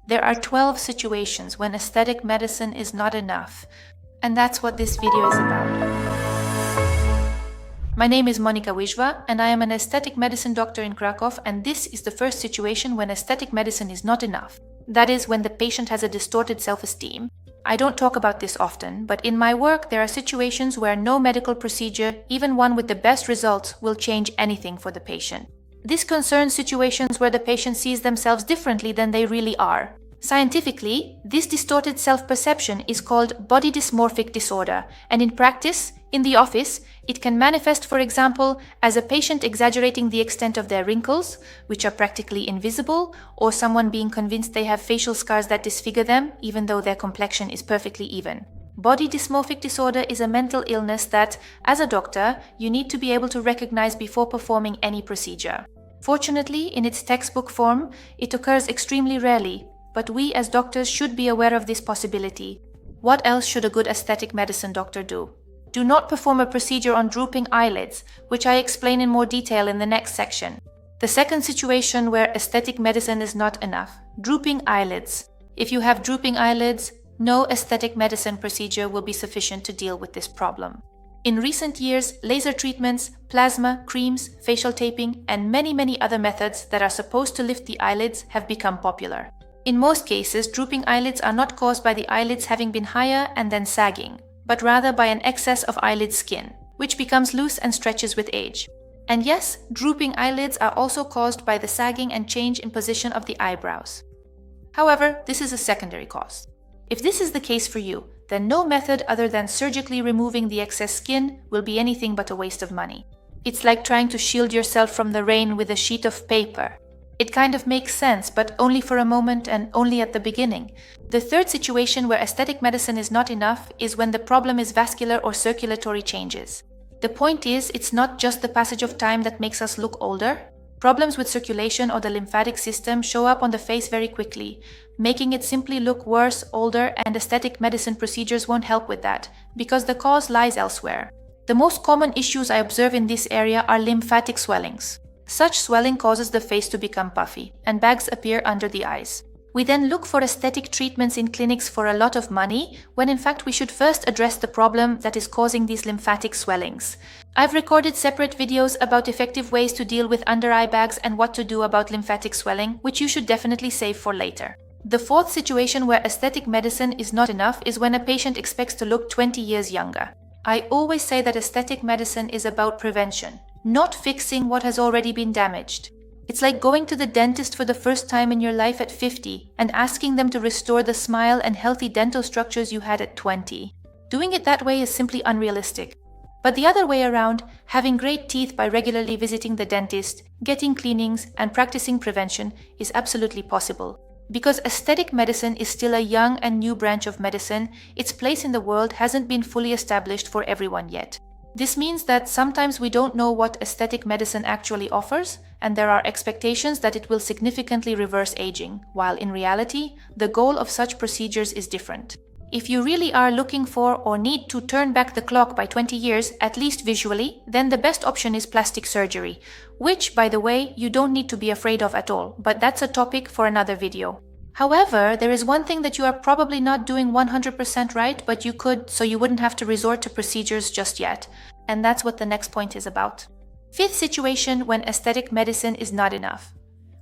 There are 12 situations when aesthetic medicine is not enough, and that's what this video is about. My name is Monika Wijwa, and I am an aesthetic medicine doctor in Kraków, and this is the first situation when aesthetic medicine is not enough. That is, when the patient has a distorted self-esteem. I don't talk about this often, but in my work there are situations where no medical procedure, even one with the best results, will change anything for the patient. This concerns situations where the patient sees themselves differently than they really are. Scientifically, this distorted self-perception is called body dysmorphic disorder, and in practice, in the office, it can manifest, for example, as a patient exaggerating the extent of their wrinkles, which are practically invisible, or someone being convinced they have facial scars that disfigure them, even though their complexion is perfectly even. Body dysmorphic disorder is a mental illness that, as a doctor, you need to be able to recognize before performing any procedure. Fortunately, in its textbook form, it occurs extremely rarely, but we as doctors should be aware of this possibility. What else should a good aesthetic medicine doctor do? Do not perform a procedure on drooping eyelids, which I explain in more detail in the next section. The second situation where aesthetic medicine is not enough: drooping eyelids. If you have drooping eyelids, no aesthetic medicine procedure will be sufficient to deal with this problem. In recent years, laser treatments, plasma, creams, facial taping, and many other methods that are supposed to lift the eyelids have become popular. In most cases, drooping eyelids are not caused by the eyelids having been higher and then sagging, but rather by an excess of eyelid skin, which becomes loose and stretches with age. And yes, drooping eyelids are also caused by the sagging and change in position of the eyebrows. However, this is a secondary cause. If this is the case for you, then no method other than surgically removing the excess skin will be anything but a waste of money. It's like trying to shield yourself from the rain with a sheet of paper. It kind of makes sense, but only for a moment and only at the beginning. The third situation where aesthetic medicine is not enough is when the problem is vascular or circulatory changes. The point is, it's not just the passage of time that makes us look older. Problems with circulation or the lymphatic system show up on the face very quickly, making it simply look worse, older, and aesthetic medicine procedures won't help with that, because the cause lies elsewhere. The most common issues I observe in this area are lymphatic swellings. Such swelling causes the face to become puffy, and bags appear under the eyes. We then look for aesthetic treatments in clinics for a lot of money, when in fact we should first address the problem that is causing these lymphatic swellings. I've recorded separate videos about effective ways to deal with under-eye bags and what to do about lymphatic swelling, which you should definitely save for later. The fourth situation where aesthetic medicine is not enough is when a patient expects to look 20 years younger. I always say that aesthetic medicine is about prevention, not fixing what has already been damaged. It's like going to the dentist for the first time in your life at 50 and asking them to restore the smile and healthy dental structures you had at 20. Doing it that way is simply unrealistic. But the other way around, having great teeth by regularly visiting the dentist, getting cleanings, and practicing prevention is absolutely possible. Because aesthetic medicine is still a young and new branch of medicine, its place in the world hasn't been fully established for everyone yet. This means that sometimes we don't know what aesthetic medicine actually offers, and there are expectations that it will significantly reverse aging, while in reality, the goal of such procedures is different. If you really are looking for or need to turn back the clock by 20 years, at least visually, then the best option is plastic surgery, which, by the way, you don't need to be afraid of at all, but that's a topic for another video. However, there is one thing that you are probably not doing 100% right, but you could, so you wouldn't have to resort to procedures just yet. And that's what the next point is about. Fifth situation when aesthetic medicine is not enough.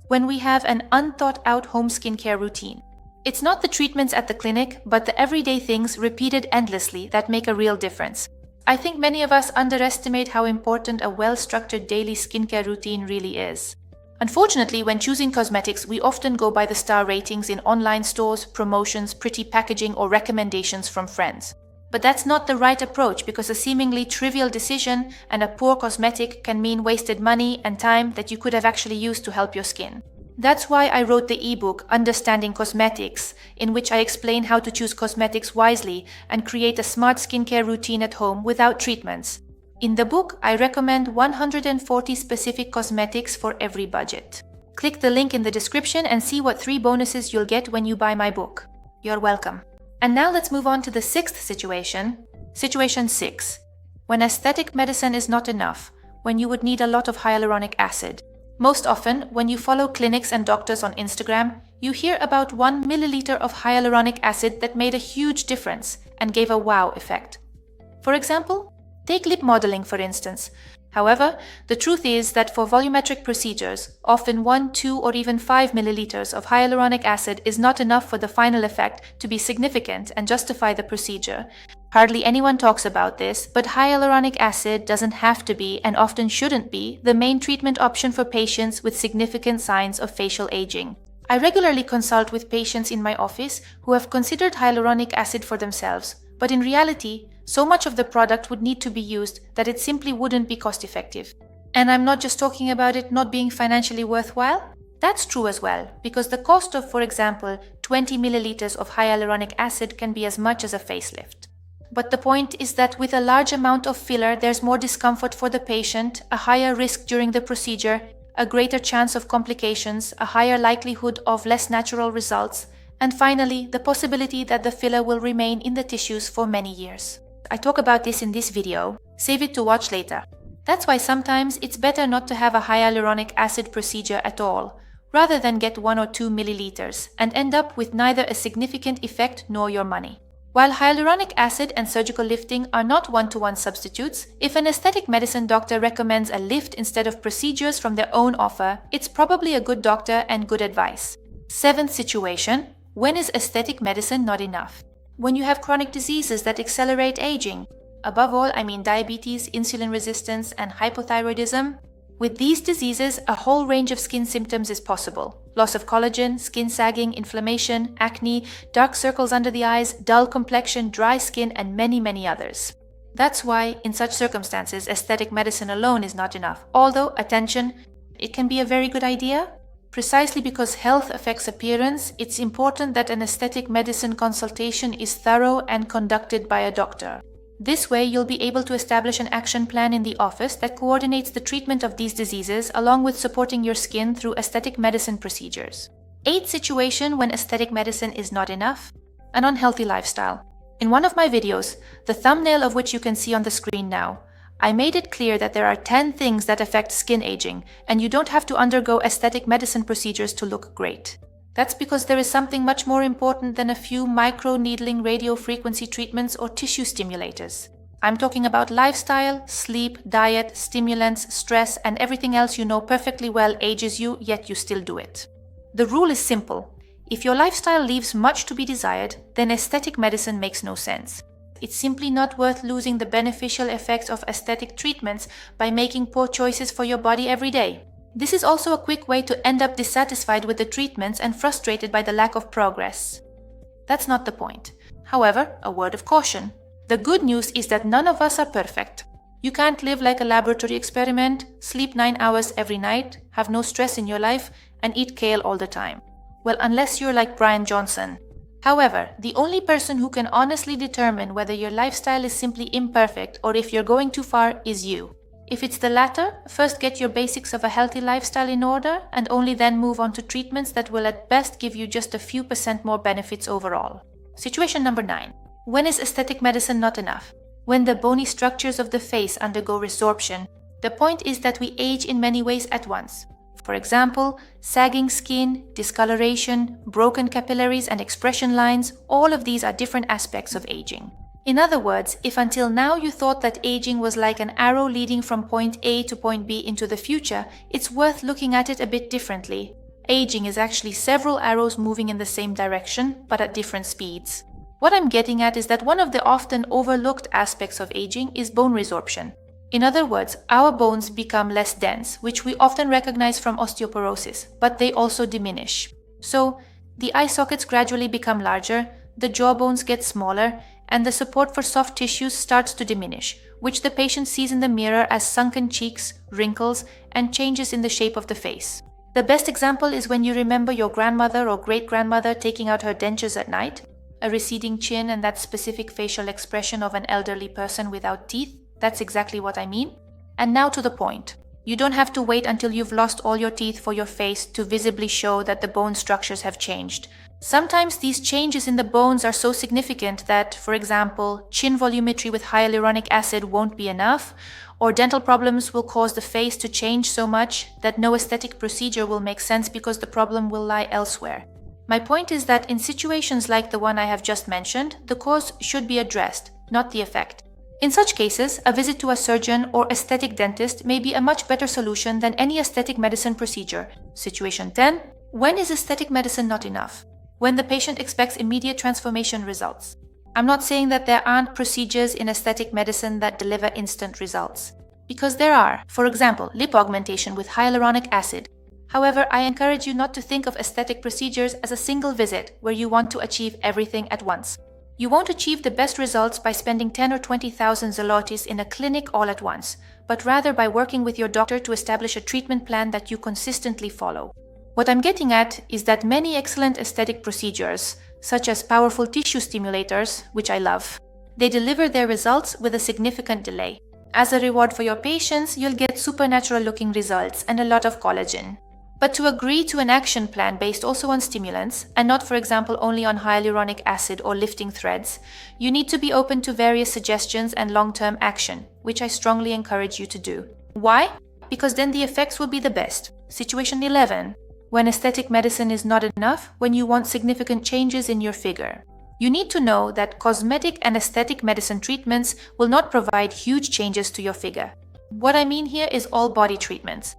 When we have an unthought-out home skincare routine. It's not the treatments at the clinic, but the everyday things repeated endlessly that make a real difference. I think many of us underestimate how important a well-structured daily skincare routine really is. Unfortunately, when choosing cosmetics, we often go by the star ratings in online stores, promotions, pretty packaging, or recommendations from friends. But that's not the right approach, because a seemingly trivial decision and a poor cosmetic can mean wasted money and time that you could have actually used to help your skin. That's why I wrote the ebook Understanding Cosmetics, in which I explain how to choose cosmetics wisely and create a smart skincare routine at home without treatments. In the book, I recommend 140 specific cosmetics for every budget. Click the link in the description and see what 3 bonuses you'll get when you buy my book. You're welcome. And now let's move on to the sixth situation. Situation 6. When aesthetic medicine is not enough, when you would need a lot of hyaluronic acid. Most often, when you follow clinics and doctors on Instagram, you hear about 1 milliliter of hyaluronic acid that made a huge difference and gave a wow effect. For example, take lip modeling for instance. However, the truth is that for volumetric procedures, often 1, 2, or even 5 milliliters of hyaluronic acid is not enough for the final effect to be significant and justify the procedure. Hardly anyone talks about this, but hyaluronic acid doesn't have to be, and often shouldn't be, the main treatment option for patients with significant signs of facial aging. I regularly consult with patients in my office who have considered hyaluronic acid for themselves, but in reality, so much of the product would need to be used that it simply wouldn't be cost-effective. And I'm not just talking about it not being financially worthwhile. That's true as well, because the cost of, for example, 20 milliliters of hyaluronic acid can be as much as a facelift. But the point is that with a large amount of filler, there's more discomfort for the patient, a higher risk during the procedure, a greater chance of complications, a higher likelihood of less natural results, and finally, the possibility that the filler will remain in the tissues for many years. I talk about this in this video. Save it to watch later. That's why sometimes it's better not to have a hyaluronic acid procedure at all, rather than get 1 or 2 milliliters and end up with neither a significant effect nor your money. While hyaluronic acid and surgical lifting are not one-to-one substitutes, if an aesthetic medicine doctor recommends a lift instead of procedures from their own offer, it's probably a good doctor and good advice. 7th situation: when is aesthetic medicine not enough? When you have chronic diseases that accelerate aging. Above all, I mean diabetes, insulin resistance, and hypothyroidism. With these diseases, a whole range of skin symptoms is possible. Loss of collagen, skin sagging, inflammation, acne, dark circles under the eyes, dull complexion, dry skin, and many others. That's why, in such circumstances, aesthetic medicine alone is not enough. Although, attention, it can be a very good idea. Precisely because health affects appearance, it's important that an aesthetic medicine consultation is thorough and conducted by a doctor. This way, you'll be able to establish an action plan in the office that coordinates the treatment of these diseases along with supporting your skin through aesthetic medicine procedures. 8th situation when aesthetic medicine is not enough: an unhealthy lifestyle. In one of my videos, the thumbnail of which you can see on the screen now, I made it clear that there are 10 things that affect skin aging, and you don't have to undergo aesthetic medicine procedures to look great. That's because there is something much more important than a few micro-needling radiofrequency treatments or tissue stimulators. I'm talking about lifestyle, sleep, diet, stimulants, stress, and everything else you know perfectly well ages you, yet you still do it. The rule is simple. If your lifestyle leaves much to be desired, then aesthetic medicine makes no sense. It's simply not worth losing the beneficial effects of aesthetic treatments by making poor choices for your body every day. This is also a quick way to end up dissatisfied with the treatments and frustrated by the lack of progress. That's not the point. However, a word of caution. The good news is that none of us are perfect. You can't live like a laboratory experiment, sleep 9 hours every night, have no stress in your life, and eat kale all the time. Well, unless you're like Brian Johnson. However, the only person who can honestly determine whether your lifestyle is simply imperfect or if you're going too far is you. If it's the latter, first get your basics of a healthy lifestyle in order and only then move on to treatments that will at best give you just a few % more benefits overall. Situation number 9. When is aesthetic medicine not enough? When the bony structures of the face undergo resorption. The point is that we age in many ways at once. For example, sagging skin, discoloration, broken capillaries and expression lines, all of these are different aspects of aging. In other words, if until now you thought that aging was like an arrow leading from point A to point B into the future, it's worth looking at it a bit differently. Aging is actually several arrows moving in the same direction, but at different speeds. What I'm getting at is that one of the often overlooked aspects of aging is bone resorption. In other words, our bones become less dense, which we often recognize from osteoporosis, but they also diminish. So, the eye sockets gradually become larger, the jawbones get smaller, and the support for soft tissues starts to diminish, which the patient sees in the mirror as sunken cheeks, wrinkles, and changes in the shape of the face. The best example is when you remember your grandmother or great-grandmother taking out her dentures at night, a receding chin and that specific facial expression of an elderly person without teeth. That's exactly what I mean. And now to the point. You don't have to wait until you've lost all your teeth for your face to visibly show that the bone structures have changed. Sometimes these changes in the bones are so significant that, for example, chin volumetry with hyaluronic acid won't be enough, or dental problems will cause the face to change so much that no aesthetic procedure will make sense because the problem will lie elsewhere. My point is that in situations like the one I have just mentioned, the cause should be addressed, not the effect. In such cases, a visit to a surgeon or aesthetic dentist may be a much better solution than any aesthetic medicine procedure. Situation 10. When is aesthetic medicine not enough? When the patient expects immediate transformation results. I'm not saying that there aren't procedures in aesthetic medicine that deliver instant results. Because there are. For example, lip augmentation with hyaluronic acid. However, I encourage you not to think of aesthetic procedures as a single visit where you want to achieve everything at once. You won't achieve the best results by spending 10 or 20,000 zlotys in a clinic all at once, but rather by working with your doctor to establish a treatment plan that you consistently follow. What I'm getting at is that many excellent aesthetic procedures, such as powerful tissue stimulators, which I love, they deliver their results with a significant delay. As a reward for your patience, you'll get supernatural looking results and a lot of collagen. But to agree to an action plan based also on stimulants, and not for example only on hyaluronic acid or lifting threads, you need to be open to various suggestions and long-term action, which I strongly encourage you to do. Why? Because then the effects will be the best. Situation 11. When aesthetic medicine is not enough, when you want significant changes in your figure. You need to know that cosmetic and aesthetic medicine treatments will not provide huge changes to your figure. What I mean here is all body treatments.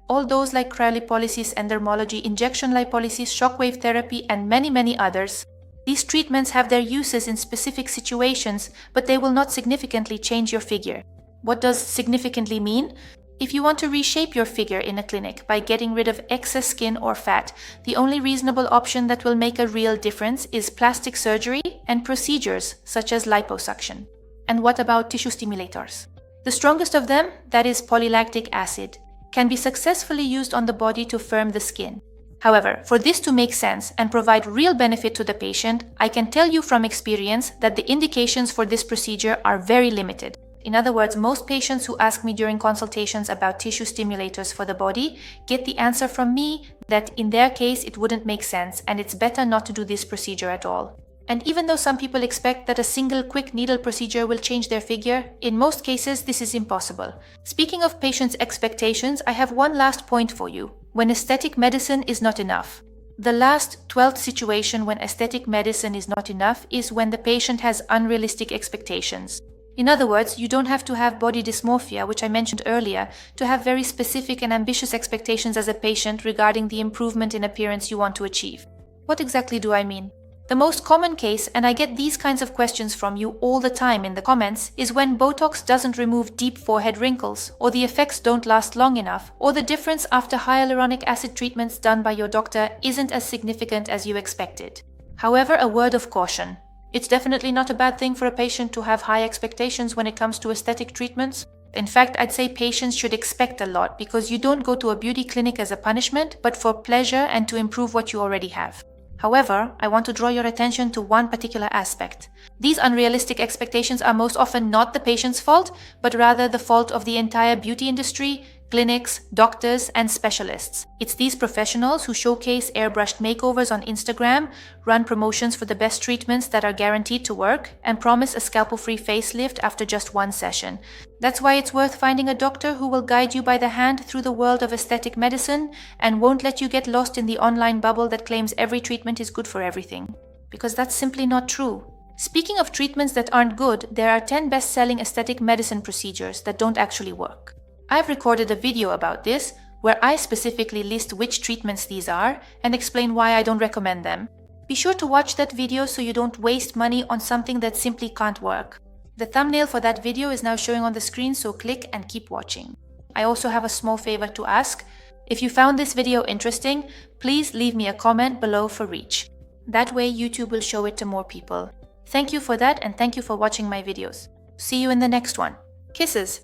All those like cryolipolysis, endermology, injection lipolysis, shockwave therapy, and many others. These treatments have their uses in specific situations, but they will not significantly change your figure. What does significantly mean? If you want to reshape your figure in a clinic by getting rid of excess skin or fat, the only reasonable option that will make a real difference is plastic surgery and procedures such as liposuction. And what about tissue stimulators? The strongest of them, that is polylactic acid, can be successfully used on the body to firm the skin. However, for this to make sense and provide real benefit to the patient, I can tell you from experience that the indications for this procedure are very limited. In other words, most patients who ask me during consultations about tissue stimulators for the body get the answer from me that in their case it wouldn't make sense and it's better not to do this procedure at all. And even though some people expect that a single quick needle procedure will change their figure, in most cases this is impossible. Speaking of patients' expectations, I have one last point for you. When aesthetic medicine is not enough. The last 12th situation when aesthetic medicine is not enough is when the patient has unrealistic expectations. In other words, you don't have to have body dysmorphia, which I mentioned earlier, to have very specific and ambitious expectations as a patient regarding the improvement in appearance you want to achieve. What exactly do I mean? The most common case, and I get these kinds of questions from you all the time in the comments, is when Botox doesn't remove deep forehead wrinkles, or the effects don't last long enough, or the difference after hyaluronic acid treatments done by your doctor isn't as significant as you expected. However, a word of caution. It's definitely not a bad thing for a patient to have high expectations when it comes to aesthetic treatments. In fact, I'd say patients should expect a lot because you don't go to a beauty clinic as a punishment, but for pleasure and to improve what you already have. However, I want to draw your attention to one particular aspect. These unrealistic expectations are most often not the patient's fault, but rather the fault of the entire beauty industry, clinics, doctors, and specialists. It's these professionals who showcase airbrushed makeovers on Instagram, run promotions for the best treatments that are guaranteed to work, and promise a scalpel-free facelift after just one session. That's why it's worth finding a doctor who will guide you by the hand through the world of aesthetic medicine and won't let you get lost in the online bubble that claims every treatment is good for everything. Because that's simply not true. Speaking of treatments that aren't good, there are 10 best-selling aesthetic medicine procedures that don't actually work. I've recorded a video about this, where I specifically list which treatments these are and explain why I don't recommend them. Be sure to watch that video so you don't waste money on something that simply can't work. The thumbnail for that video is now showing on the screen, so click and keep watching. I also have a small favor to ask. If you found this video interesting, please leave me a comment below for reach. That way YouTube will show it to more people. Thank you for that and thank you for watching my videos. See you in the next one. Kisses!